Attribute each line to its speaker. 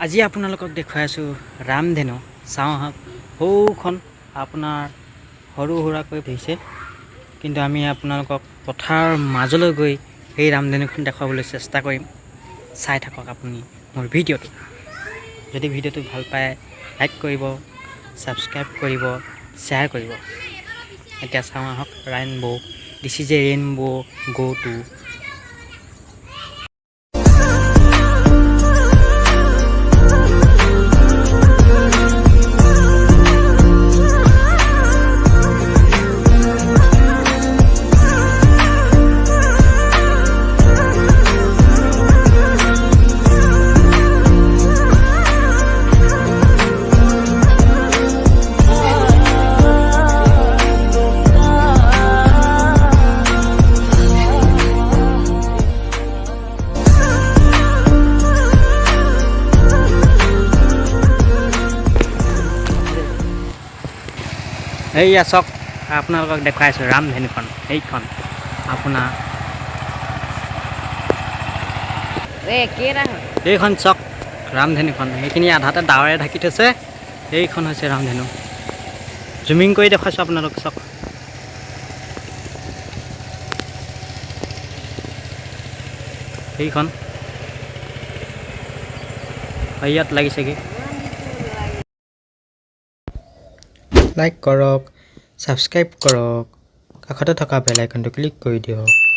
Speaker 1: আজি আপোনালোকক দেখুৱাই আছোঁ ৰামধেনু চাওঁ আহক সৌখন আপোনাৰ সৰু সুৰাকৈ হৈছে কিন্তু আমি আপোনালোকক পথাৰৰ মাজলৈ গৈ সেই ৰামধেনুখন দেখুৱাবলৈ চেষ্টা কৰিম চাই থাকক আপুনি মোৰ ভিডিঅ'টো যদি ভিডিঅ'টো ভাল পায় লাইক কৰিব সাবস্ক্ৰাইব কৰিব শ্বেয়াৰ কৰিব এতিয়া চাওঁ আহক rainbow this is a rainbow go to এইয়া চাওক আপোনালোকক দেখুৱাইছোঁ ৰামধেনুখন এইখন আপোনাৰ এইখন চাওক ৰামধেনুখন সেইখিনি আধাতে ডাৱৰে ঢাকি থৈছে এইখন হৈছে ৰামধেনু জুমিং কৰি দেখুৱাইছোঁ আপোনালোক চাওক এইখন ইয়াত লাগিছেগৈ লাইক কৰক সাবস্ক্ৰাইব কৰক কাষতে থকা বেল আইকনটো ক্লিক কৰি দিয়ক